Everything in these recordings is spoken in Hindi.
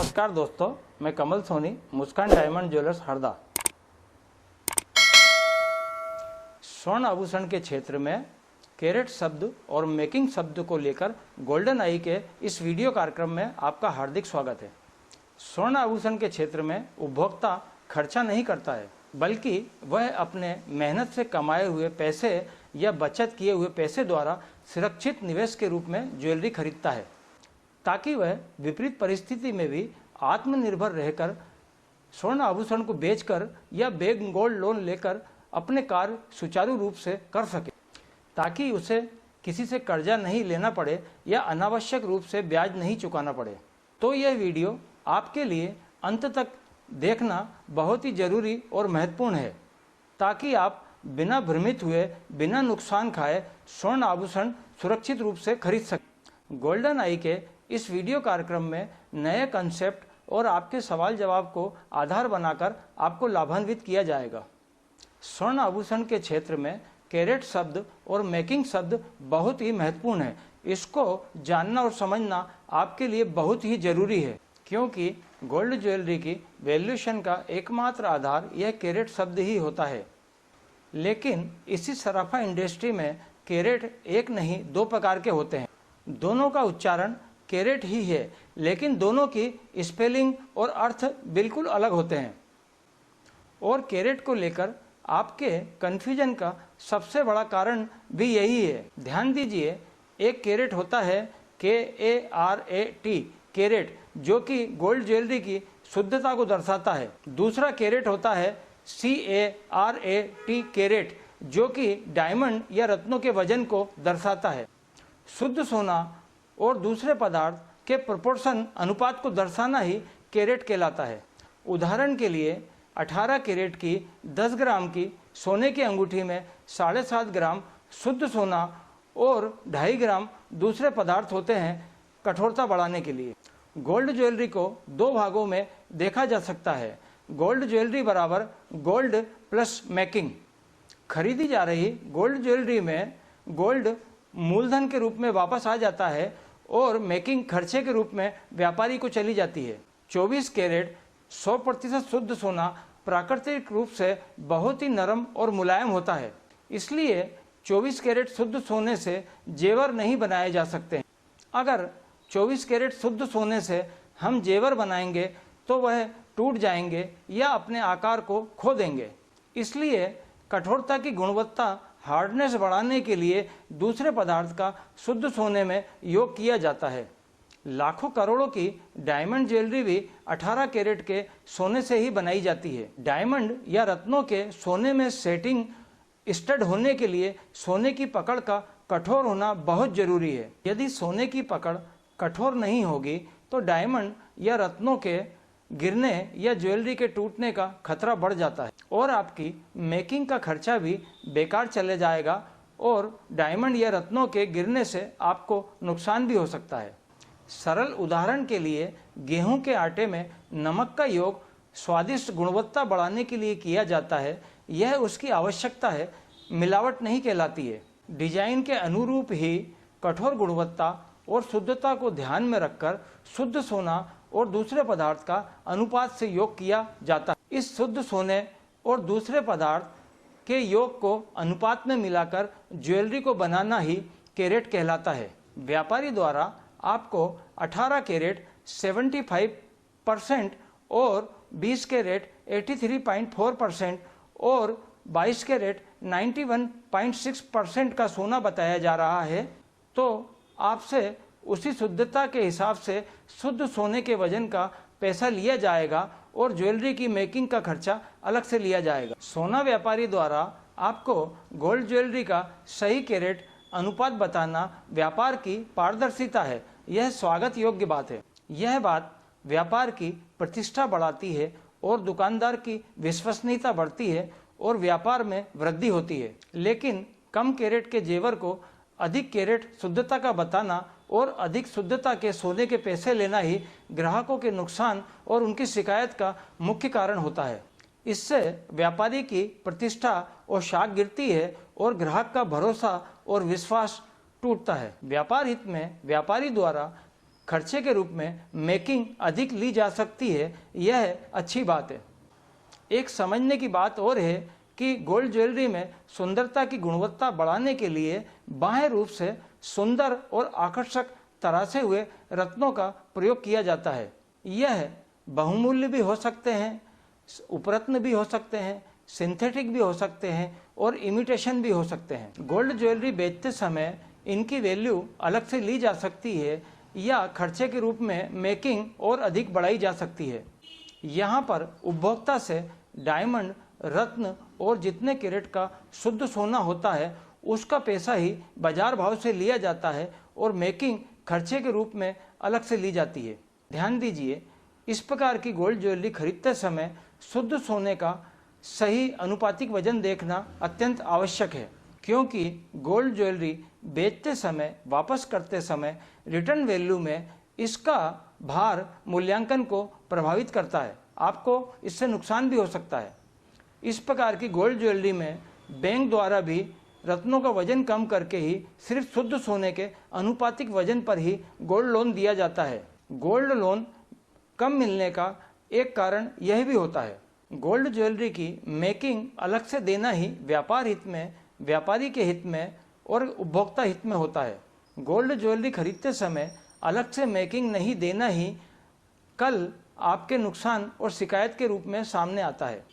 नमस्कार दोस्तों, मैं कमल सोनी, मुस्कान डायमंड ज्वेलर्स हरदा। स्वर्ण आभूषण के क्षेत्र में कैरेट शब्द और मेकिंग शब्द को लेकर गोल्डन आई के इस वीडियो कार्यक्रम में आपका हार्दिक स्वागत है। स्वर्ण आभूषण के क्षेत्र में उपभोक्ता खर्चा नहीं करता है, बल्कि वह अपने मेहनत से कमाए हुए पैसे या बचत किए हुए पैसे द्वारा सुरक्षित निवेश के रूप में ज्वेलरी खरीदता है, ताकि वह विपरीत परिस्थिति में भी आत्मनिर्भर रहकर स्वर्ण आभूषण को बेचकर या बैंक गोल्ड लोन लेकर अपने कार्य सुचारू रूप से कर सके, ताकि उसे किसी से कर्जा नहीं लेना पड़े या अनावश्यक रूप से ब्याज नहीं चुकाना पड़े। तो यह वीडियो आपके लिए अंत तक देखना बहुत ही जरूरी और महत्वपूर्ण है, ताकि आप बिना भ्रमित हुए, बिना नुकसान खाए स्वर्ण आभूषण सुरक्षित रूप से खरीद सकें। गोल्डन आई के इस वीडियो कार्यक्रम में नए कंसेप्ट और आपके सवाल जवाब को आधार बनाकर आपको लाभान्वित किया जाएगा। स्वर्ण आभूषण के क्षेत्र में कैरेट शब्द और मेकिंग शब्द बहुत ही महत्वपूर्ण है। इसको जानना और समझना आपके लिए बहुत ही जरूरी है, क्योंकि गोल्ड ज्वेलरी की वैल्यूएशन का एकमात्र आधार यह कैरेट शब्द ही होता है। लेकिन इसी सराफा इंडस्ट्री में कैरेट एक नहीं दो प्रकार के होते हैं। दोनों का उच्चारण कैरेट ही है, लेकिन दोनों की स्पेलिंग और अर्थ बिल्कुल अलग होते हैं। और कैरेट को लेकर आपके कन्फ्यूजन का सबसे बड़ा कारण भी यही है। ध्यान दीजिए, एक कैरेट होता है KARAT कैरेट, जो कि गोल्ड ज्वेलरी की शुद्धता को दर्शाता है। दूसरा कैरेट होता है CARAT कैरेट, जो कि डायमंड या रत्नों के वजन को दर्शाता है। शुद्ध सोना और दूसरे पदार्थ के प्रोपोर्शन अनुपात को दर्शाना ही कैरेट कहलाता है। उदाहरण के लिए 18 कैरेट की 10 ग्राम की सोने की अंगूठी में 7.5 ग्राम शुद्ध सोना और 2.5 ग्राम दूसरे पदार्थ होते हैं कठोरता बढ़ाने के लिए। गोल्ड ज्वेलरी को दो भागों में देखा जा सकता है। गोल्ड ज्वेलरी बराबर गोल्ड प्लस मेकिंग। खरीदी जा रही गोल्ड ज्वेलरी में गोल्ड मूलधन के रूप में वापस आ जाता है और मेकिंग खर्चे के रूप में व्यापारी को चली जाती है। 24 कैरेट 100% शुद्ध सोना प्राकृतिक रूप से बहुत ही नरम और मुलायम होता है, इसलिए 24 कैरेट शुद्ध सोने से जेवर नहीं बनाए जा सकते। अगर 24 कैरेट शुद्ध सोने से हम जेवर बनाएंगे तो वह टूट जाएंगे या अपने आकार को खो देंगे। इसलिए कठोरता की गुणवत्ता हार्डनेस बढ़ाने के लिए दूसरे पदार्थ का शुद्ध सोने में योग किया जाता है। लाखों करोड़ों की डायमंड ज्वेलरी भी 18 कैरेट के सोने से ही बनाई जाती है। डायमंड या रत्नों के सोने में सेटिंग स्टड होने के लिए सोने की पकड़ का कठोर होना बहुत जरूरी है। यदि सोने की पकड़ कठोर नहीं होगी तो डायमंड या रत्नों के गिरने या ज्वेलरी के टूटने का खतरा बढ़ जाता है और आपकी मेकिंग का खर्चा भी बेकार चले जाएगा और डायमंड या रत्नों के गिरने से आपको नुकसान भी हो सकता है। सरल उदाहरण के लिए, गेहूं के आटे में नमक का योग स्वादिष्ट गुणवत्ता बढ़ाने के लिए किया जाता है। यह उसकी आवश्यकता है, मिलावट नहीं कहलाती है। डिजाइन के अनुरूप ही कठोर गुणवत्ता और शुद्धता को ध्यान में रखकर शुद्ध सोना और दूसरे पदार्थ का अनुपात से योग किया जाता है। इस शुद्ध सोने और दूसरे पदार्थ के योग को अनुपात में मिलाकर ज्वेलरी को बनाना ही कैरेट कहलाता है। व्यापारी द्वारा आपको 18 कैरेट 75% और 20 कैरेट 83.4% और 22 कैरेट 91.6% का सोना बताया जा रहा है, तो आपसे उसी शुद्धता के हिसाब से शुद्ध सोने के वजन का पैसा लिया जाएगा और ज्वेलरी की मेकिंग का खर्चा अलग से लिया जाएगा। सोना व्यापारी द्वारा आपको गोल्ड ज्वेलरी का सही कैरेट अनुपात बताना व्यापार की पारदर्शिता है। यह स्वागत योग्य बात है। यह बात व्यापार की प्रतिष्ठा बढ़ाती है और दुकानदार की विश्वसनीयता बढ़ती है और व्यापार में वृद्धि होती है। लेकिन कम कैरेट के जेवर को अधिक कैरेट शुद्धता का बताना और अधिक शुद्धता के सोने के पैसे लेना ही ग्राहकों के नुकसान और उनकी शिकायत का मुख्य कारण होता है। इससे व्यापारी की प्रतिष्ठा और शाख गिरती है और ग्राहक का भरोसा और विश्वास टूटता है। व्यापार हित में व्यापारी द्वारा खर्चे के रूप में मेकिंग अधिक ली जा सकती है, यह अच्छी बात है। एक समझने की बात और है कि गोल्ड ज्वेलरी में सुंदरता की गुणवत्ता बढ़ाने के लिए बाह्य रूप से सुंदर और आकर्षक तरासे हुए रत्नों का प्रयोग किया जाता है। यह बहुमूल्य भी हो सकते हैं, उपरत्न भी हो सकते हैं, सिंथेटिक भी हो सकते हैं और इमिटेशन भी हो सकते हैं। गोल्ड ज्वेलरी बेचते समय इनकी वैल्यू अलग से ली जा सकती है या खर्चे के रूप में मेकिंग और अधिक बढ़ाई जा सकती है। यहाँ पर उपभोक्ता से डायमंड, रत्न और जितने कैरेट का शुद्ध सोना होता है उसका पैसा ही बाजार भाव से लिया जाता है और मेकिंग खर्चे के रूप में अलग से ली जाती है। ध्यान दीजिए, इस प्रकार की गोल्ड ज्वेलरी खरीदते समय शुद्ध सोने का सही अनुपातिक वजन देखना अत्यंत आवश्यक है, क्योंकि गोल्ड ज्वेलरी बेचते समय, वापस करते समय रिटर्न वैल्यू में इसका भार मूल्यांकन को प्रभावित करता है। आपको इससे नुकसान भी हो सकता है। इस प्रकार की गोल्ड ज्वेलरी में बैंक द्वारा भी रत्नों का वजन कम करके ही सिर्फ शुद्ध सोने के अनुपातिक वजन पर ही गोल्ड लोन दिया जाता है। गोल्ड लोन कम मिलने का एक कारण यह भी होता है, गोल्ड ज्वेलरी की मेकिंग अलग से देना ही व्यापार हित में, व्यापारी के हित में और उपभोक्ता हित में होता है। गोल्ड ज्वेलरी खरीदते समय अलग से मेकिंग नहीं देना ही कल आपके नुकसान और शिकायत के रूप में सामने आता है।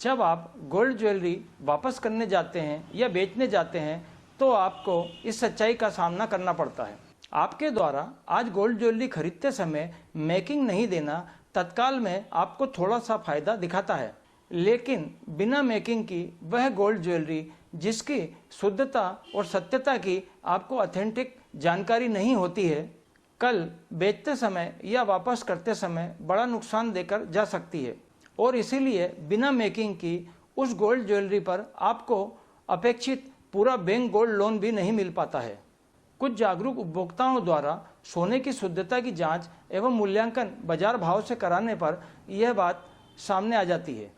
जब आप गोल्ड ज्वेलरी वापस करने जाते हैं या बेचने जाते हैं तो आपको इस सच्चाई का सामना करना पड़ता है। आपके द्वारा आज गोल्ड ज्वेलरी खरीदते समय मेकिंग नहीं देना तत्काल में आपको थोड़ा सा फायदा दिखाता है, लेकिन बिना मेकिंग की वह गोल्ड ज्वेलरी जिसकी शुद्धता और सत्यता की आपको ऑथेंटिक जानकारी नहीं होती है, कल बेचते समय या वापस करते समय बड़ा नुकसान देकर जा सकती है। और इसीलिए बिना मेकिंग की उस गोल्ड ज्वेलरी पर आपको अपेक्षित पूरा बैंक गोल्ड लोन भी नहीं मिल पाता है। कुछ जागरूक उपभोक्ताओं द्वारा सोने की शुद्धता की जांच एवं मूल्यांकन बाजार भाव से कराने पर यह बात सामने आ जाती है।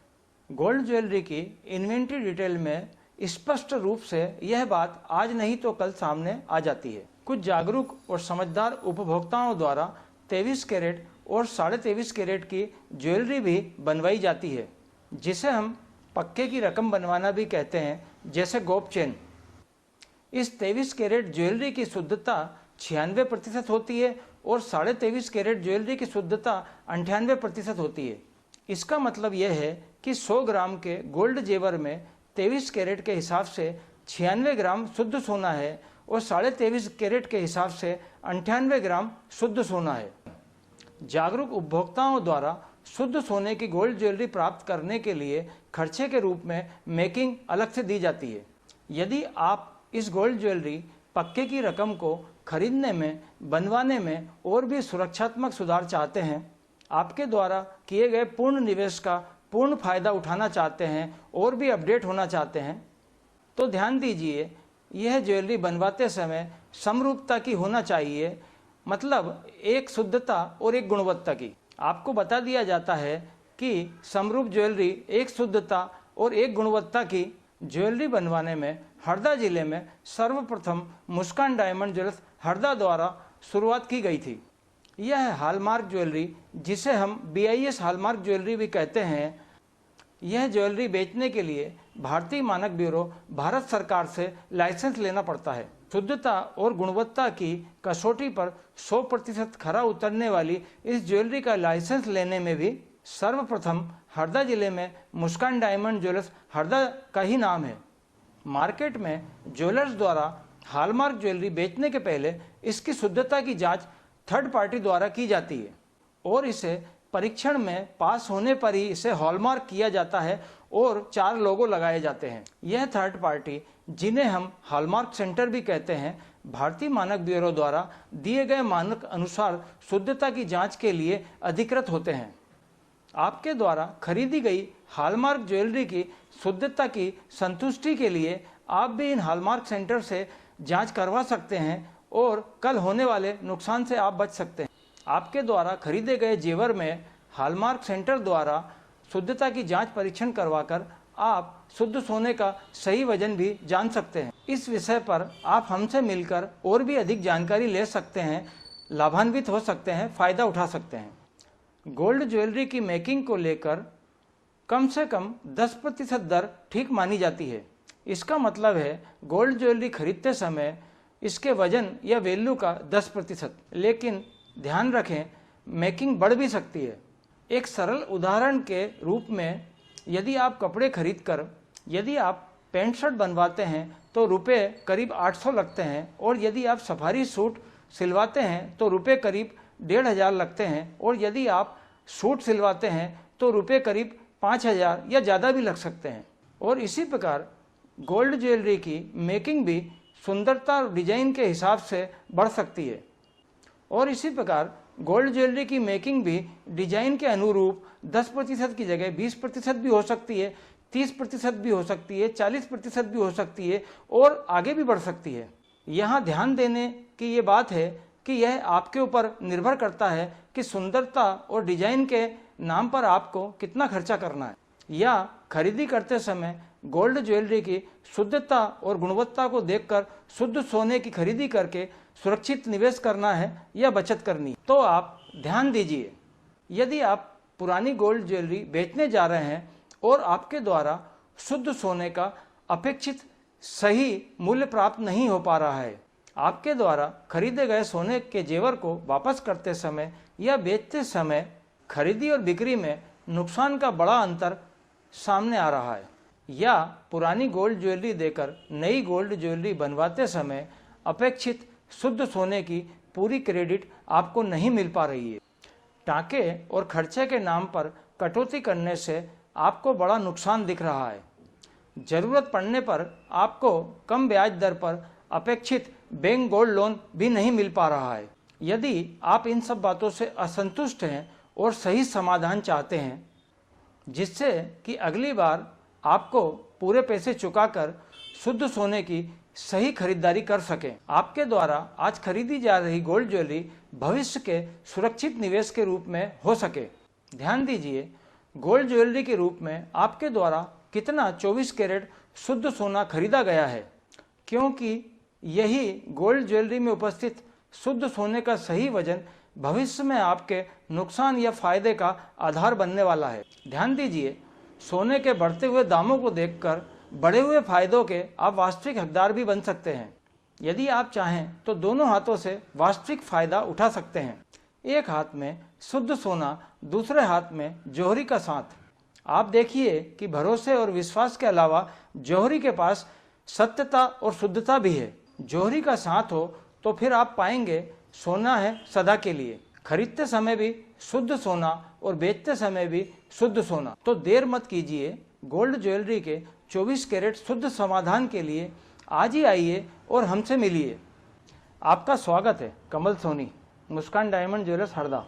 गोल्ड ज्वेलरी की इन्वेंट्री डिटेल में स्पष्ट रूप से यह बात आज नहीं तो कल सामने आ जाती है। कुछ जागरूक और समझदार उपभोक्ताओं द्वारा 23 कैरेट और 23.5 कैरेट की ज्वेलरी भी बनवाई जाती है, जिसे हम पक्के की रकम बनवाना भी कहते हैं, जैसे गोप चेन। इस 23 कैरेट ज्वेलरी की शुद्धता 96% होती है और 23.5 कैरेट ज्वेलरी की शुद्धता 98% होती है। इसका मतलब यह है कि 100 ग्राम के गोल्ड जेवर में 23 कैरेट के हिसाब से 96 ग्राम शुद्ध सोना है और 23.5 कैरेट के हिसाब से 98 ग्राम शुद्ध सोना है। जागरूक उपभोक्ताओं द्वारा शुद्ध सोने की गोल्ड ज्वेलरी प्राप्त करने के लिए खर्चे के रूप में मेकिंग अलग से दी जाती है। यदि आप इस गोल्ड ज्वेलरी पक्के की रकम को खरीदने में, बनवाने में और भी सुरक्षात्मक सुधार चाहते हैं, आपके द्वारा किए गए पूर्ण निवेश का पूर्ण फायदा उठाना चाहते हैं और भी अपडेट होना चाहते हैं, तो ध्यान दीजिए, यह ज्वेलरी बनवाते समय समरूपता की होना चाहिए, मतलब एक शुद्धता और एक गुणवत्ता की। आपको बता दिया जाता है कि समरूप ज्वेलरी, एक शुद्धता और एक गुणवत्ता की ज्वेलरी बनवाने में हरदा जिले में सर्वप्रथम मुस्कान डायमंड ज्वेलर्स हरदा द्वारा शुरुआत की गई थी। यह हॉलमार्क ज्वेलरी, जिसे हम BIS हॉलमार्क ज्वेलरी भी कहते हैं, यह ज्वेलरी बेचने के लिए भारतीय मानक ब्यूरो भारत सरकार से लाइसेंस लेना पड़ता है। शुद्धता और गुणवत्ता की कसौटी पर 100% खरा उतरने वाली इस ज्वेलरी का लाइसेंस लेने में भी सर्वप्रथम हरदा जिले में मुस्कान डायमंड ज्वेलर्स हरदा का ही नाम है। मार्केट में ज्वेलर्स द्वारा हॉलमार्क ज्वेलरी बेचने के पहले इसकी शुद्धता की जांच थर्ड पार्टी द्वारा की जाती है और इसे परीक्षण में पास होने पर ही इसे हॉलमार्क किया जाता है और 4 लोगो लगाए जाते हैं। यह थर्ड पार्टी, जिन्हें हम हॉलमार्क सेंटर भी कहते हैं, भारतीय मानक ब्यूरो द्वारा दिए गए मानक अनुसार शुद्धता की जांच के लिए अधिकृत होते हैं। आपके द्वारा खरीदी गई हॉलमार्क ज्वेलरी की शुद्धता की संतुष्टि के लिए आप भी इन हॉलमार्क सेंटर से जांच करवा सकते हैं और कल होने वाले नुकसान से आप बच सकते हैं। आपके द्वारा खरीदे गए जेवर में हॉलमार्क सेंटर द्वारा शुद्धता की जांच परीक्षण करवाकर आप शुद्ध सोने का सही वजन भी जान सकते हैं। इस विषय पर आप हमसे मिलकर और भी अधिक जानकारी ले सकते हैं। लाभान्वित हो सकते हैं, फ़ायदा उठा सकते हैं। गोल्ड ज्वेलरी की मेकिंग को लेकर कम से कम 10% दर ठीक मानी जाती है। इसका मतलब है गोल्ड ज्वेलरी खरीदते समय इसके वजन या वैल्यू का 10%। लेकिन ध्यान रखें, मेकिंग बढ़ भी सकती है। एक सरल उदाहरण के रूप में, यदि आप कपड़े खरीदकर यदि आप पैंट शर्ट बनवाते हैं तो रुपए करीब 800 लगते हैं, और यदि आप सफारी सूट सिलवाते हैं तो रुपए करीब 1500 लगते हैं, और यदि आप सूट सिलवाते हैं तो रुपए करीब 5000 या ज़्यादा भी लग सकते हैं। और इसी प्रकार गोल्ड ज्वेलरी की मेकिंग भी सुंदरता और डिजाइन के हिसाब से बढ़ सकती है। और इसी प्रकार गोल्ड ज्वेलरी की मेकिंग भी डिजाइन के अनुरूप 10% की जगह 20% भी हो सकती है, 30% भी हो सकती है, 40% भी हो सकती है, और आगे भी बढ़ सकती है। यहाँ ध्यान देने की ये बात है कि यह आपके ऊपर निर्भर करता है कि सुंदरता और डिजाइन के नाम पर आपको कितना खर्चा करना है, या खरीदी करते समय गोल्ड ज्वेलरी की शुद्धता और गुणवत्ता को देखकर शुद्ध सोने की खरीदी करके सुरक्षित निवेश करना है या बचत करनी। तो आप ध्यान दीजिए, यदि आप पुरानी गोल्ड ज्वेलरी बेचने जा रहे हैं और आपके द्वारा शुद्ध सोने का अपेक्षित सही मूल्य प्राप्त नहीं हो पा रहा है, आपके द्वारा खरीदे गए सोने के जेवर को वापस करते समय या बेचते समय खरीदी और बिक्री में नुकसान का बड़ा अंतर सामने आ रहा है, या पुरानी गोल्ड ज्वेलरी देकर नई गोल्ड ज्वेलरी बनवाते समय अपेक्षित शुद्ध सोने की पूरी क्रेडिट आपको नहीं मिल पा रही है। टाके और खर्चे के नाम पर कटौती करने से आपको बड़ा नुकसान दिख रहा है। जरूरत पड़ने पर आपको कम ब्याज दर पर अपेक्षित बैंक गोल्ड लोन भी नहीं मिल पा रहा है। यदि आप इन सब बातों से असंतुष्ट हैं और सही समाधान चाहते हैं, जिससे कि अगली बार आपको पूरे पैसे चुकाकर शुद्ध सोने की सही खरीदारी कर सकें, आपके द्वारा आज खरीदी जा रही गोल्ड ज्वेलरी भविष्य के सुरक्षित निवेश के रूप में हो सके। ध्यान दीजिए, गोल्ड ज्वेलरी के रूप में आपके द्वारा कितना 24 कैरेट शुद्ध सोना खरीदा गया है, क्योंकि यही गोल्ड ज्वेलरी में उपस्थित शुद्ध सोने का सही वजन भविष्य में आपके नुकसान या फायदे का आधार बनने वाला है। ध्यान दीजिए, सोने के बढ़ते हुए दामों को देखकर बढ़े हुए फायदों के आप वास्तविक हकदार भी बन सकते हैं। यदि आप चाहें तो दोनों हाथों से वास्तविक फायदा उठा सकते हैं। एक हाथ में शुद्ध सोना, दूसरे हाथ में जौहरी का साथ। आप देखिए कि भरोसे और विश्वास के अलावा जौहरी के पास सत्यता और शुद्धता भी है। जौहरी का साथ हो तो फिर आप पाएंगे सोना है सदा के लिए। खरीदते समय भी शुद्ध सोना और बेचते समय भी शुद्ध सोना। तो देर मत कीजिए, गोल्ड ज्वेलरी के 24 कैरेट शुद्ध समाधान के लिए आज ही आइए और हमसे मिलिए। आपका स्वागत है। कमल सोनी, मुस्कान डायमंड ज्वेलर्स, हरदा।